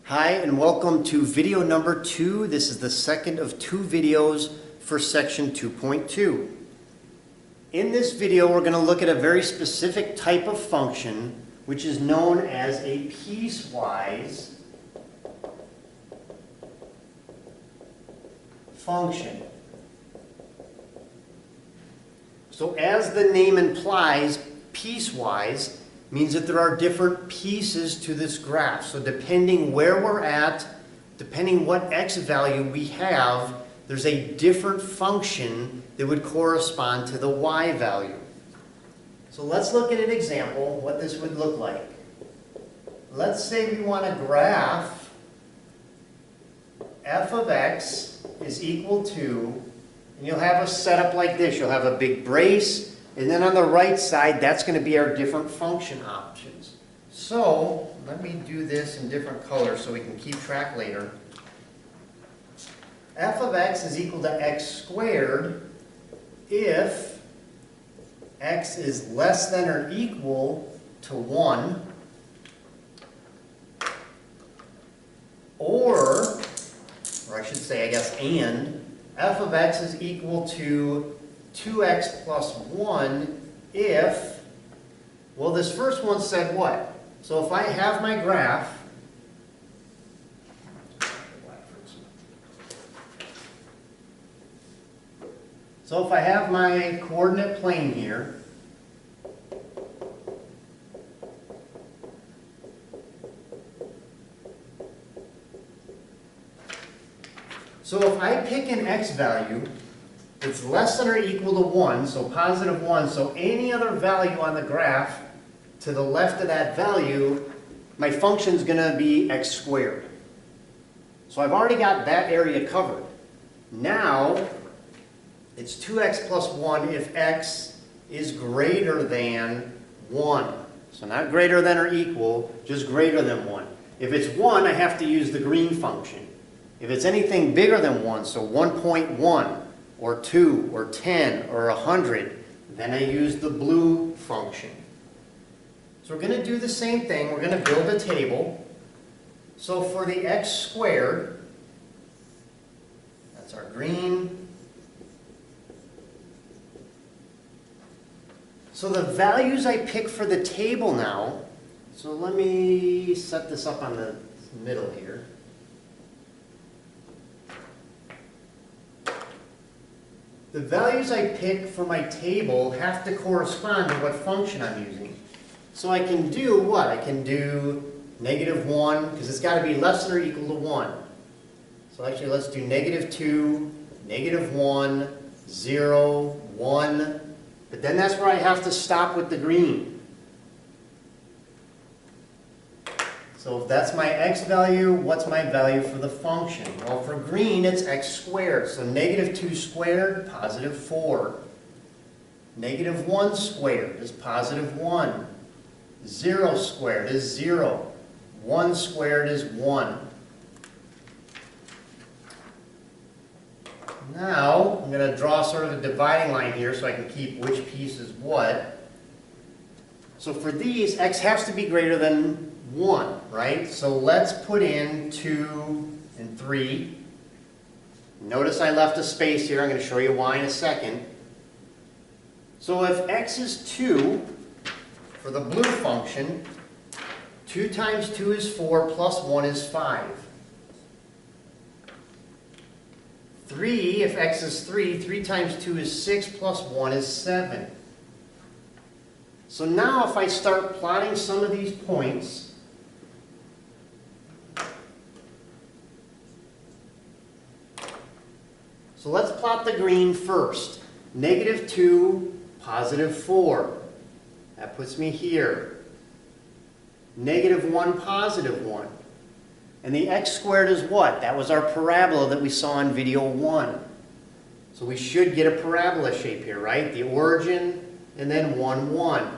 Hi and welcome to video number 2. This is the second of 2 videos for section 2.2. In this video we're going to look at a very specific type of function which is known as a piecewise function. So as the name implies, piecewise means that there are different pieces to this graph. So depending where we're at, depending what x value we have, there's a different function that would correspond to the y value. So let's look at an example, what this would look like. Let's say we want to graph f of x is equal to, and you'll have a setup like this. You'll have a big brace, and then on the right side, that's going to be our different function options. So let me do this in different colors so we can keep track later. F of x is equal to x squared if x is less than or equal to 1, or I should say, I guess, and f of x is equal to 2x plus 1 if, well, this first one said what? So if I have my graph, so if I have my coordinate plane here, so if I pick an x value, it's less than or equal to 1, so positive 1, so any other value on the graph to the left of that value, my function is going to be x squared. So I've already got that area covered. Now, it's 2x plus 1 if x is greater than 1. So not greater than or equal, just greater than 1. If it's 1, I have to use the green function. If it's anything bigger than 1, so 1.1, or 2, or 10, or 100, then I use the blue function. So we're going to do the same thing. We're going to build a table. So for the x squared, that's our green. So the values I pick for the table now, so let me set this up on the middle here. The values I pick for my table have to correspond to what function I'm using. So I can do what? I can do negative 1, because it's got to be less than or equal to 1. So actually let's do negative 2, negative 1, 0, 1. But then that's where I have to stop with the green. So if that's my x value, what's my value for the function? Well, for green, it's x squared. So negative 2 squared, positive 4. Negative 1 squared is positive 1. 0 squared is 0. 1 squared is 1. Now, I'm going to draw sort of a dividing line here so I can keep which piece is what. So for these, x has to be greater than 1, right? So let's put in 2 and 3. Notice I left a space here. I'm going to show you why in a second. So if x is 2, for the blue function, 2 times 2 is 4 plus 1 is 5. 3, if x is 3, 3 times 2 is 6 plus 1 is 7. So now if I start plotting some of these points, so let's plot the green first. Negative 2, positive 4. That puts me here. Negative 1, positive 1. And the x squared is what? That was our parabola that we saw in video 1. So we should get a parabola shape here, right? The origin and then 1, 1.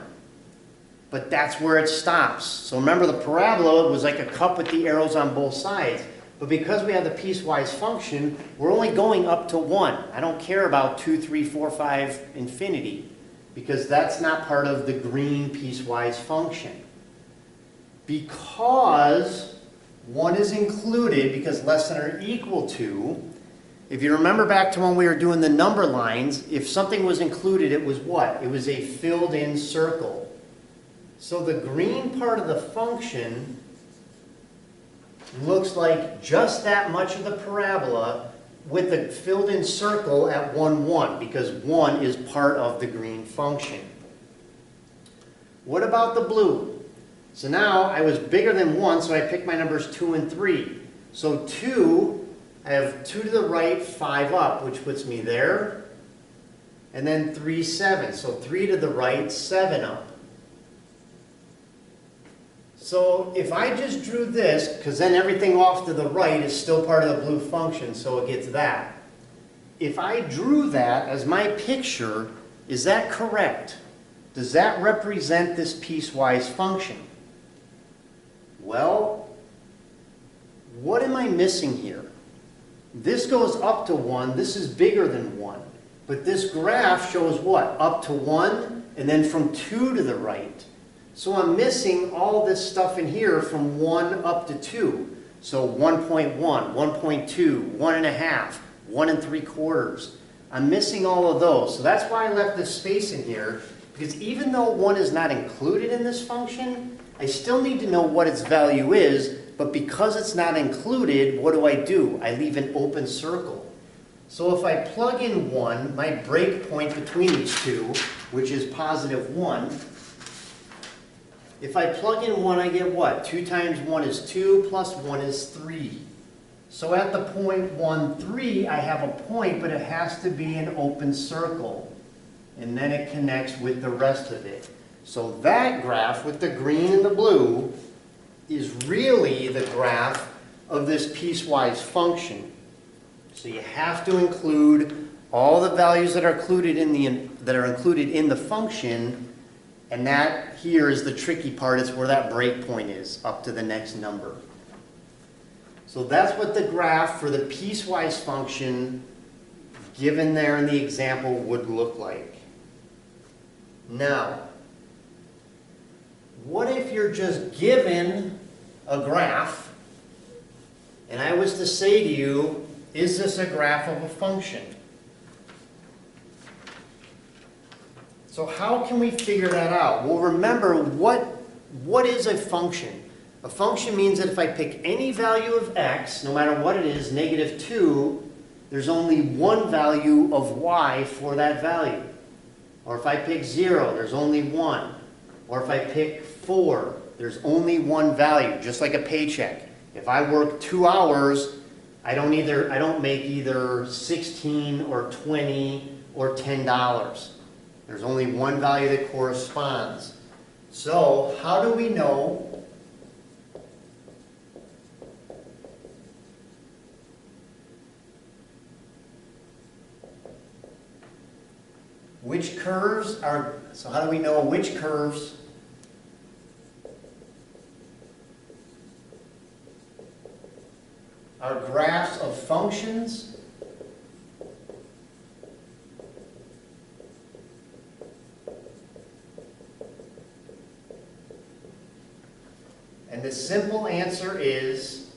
But that's where it stops. So remember, the parabola was like a cup with the arrows on both sides. But because we have the piecewise function, we're only going up to 1. I don't care about 2, 3, 4, 5, infinity, because that's not part of the green piecewise function. Because 1 is included because less than or equal to. If you remember back to when we were doing the number lines, if something was included, it was what? It was a filled in circle. So the green part of the function looks like just that much of the parabola with the filled in circle at 1, 1, because 1 is part of the green function. What about the blue? So now I was bigger than 1, so I picked my numbers 2 and 3. So 2, I have 2 to the right, 5 up, which puts me there. And then 3, 7. So 3 to the right, 7 up. So if I just drew this, because then everything off to the right is still part of the blue function, so it gets that. If I drew that as my picture, is that correct? Does that represent this piecewise function? Well, what am I missing here? This goes up to 1, this is bigger than 1. But this graph shows what? Up to 1, and then from 2 to the right. So I'm missing all this stuff in here from 1 up to 2. So 1.1, 1.2, 1.5, 1 3/4. I'm missing all of those. So that's why I left this space in here, because even though 1 is not included in this function, I still need to know what its value is, but because it's not included, what do? I leave an open circle. So if I plug in 1, my break point between these two, which is positive 1, if I plug in 1, I get what? 2 times 1 is 2, plus 1 is 3. So at the point 1, 3, I have a point, but it has to be an open circle. And then it connects with the rest of it. So that graph with the green and the blue is really the graph of this piecewise function. So you have to include all the values that are included in the function, and that here is the tricky part. It's where that breakpoint is, up to the next number. So that's what the graph for the piecewise function given there in the example would look like. Now, what if you're just given a graph, and I was to say to you, is this a graph of a function? So how can we figure that out? Well, remember, what is a function? A function means that if I pick any value of x, no matter what it is, -2, there's only one value of y for that value. Or if I pick 0, there's only 1. Or if I pick 4, there's only one value, just like a paycheck. If I work 2 hours, I don't make either 16 or 20 or $10. There's only one value that corresponds. So how do we know which curves are, so how do we know which curves are graphs of functions and the simple answer is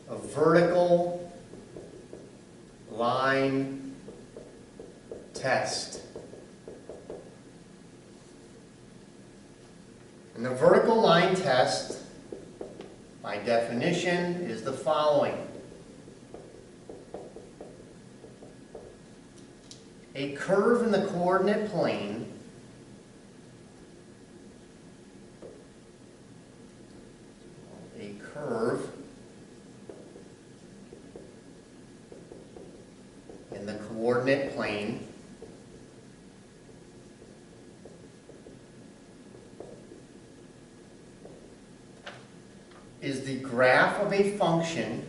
a vertical line test. And the vertical line test, by definition, is the following. A curve in the coordinate plane coordinate plane is the graph of a function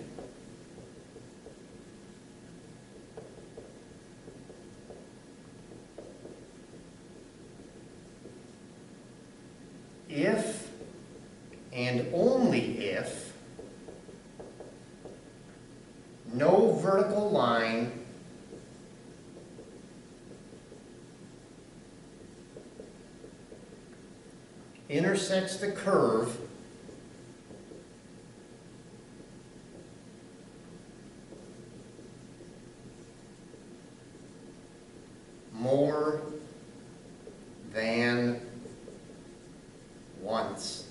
if and only if no vertical line intersects the curve once.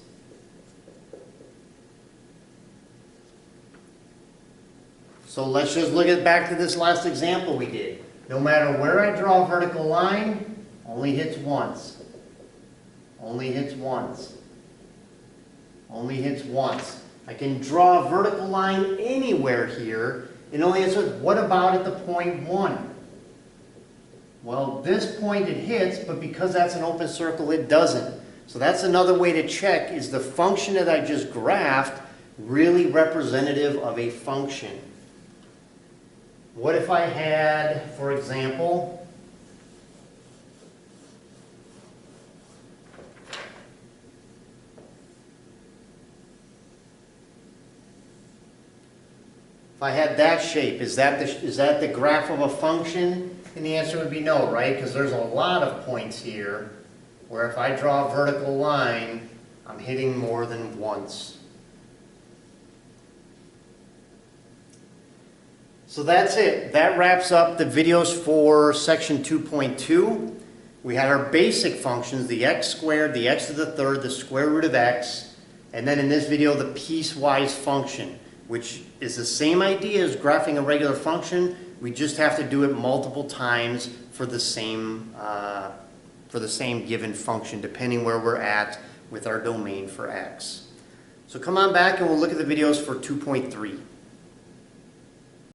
So let's just look back to this last example we did. No matter where I draw a vertical line, only hits once. Only hits once. Only hits once. I can draw a vertical line anywhere here. It only hits once. What about at the point 1? Well, this point it hits, but because that's an open circle, it doesn't. So that's another way to check, is the function that I just graphed really representative of a function? What if I had, for example, if I had that shape, is that the graph of a function? And the answer would be no, right? Because there's a lot of points here where if I draw a vertical line, I'm hitting more than once. So that's it. That wraps up the videos for section 2.2. We had our basic functions, the x squared, the x to the third, the square root of x, and then in this video, the piecewise function, which is the same idea as graphing a regular function. We just have to do it multiple times for the same given function, depending where we're at with our domain for x. So come on back and we'll look at the videos for 2.3.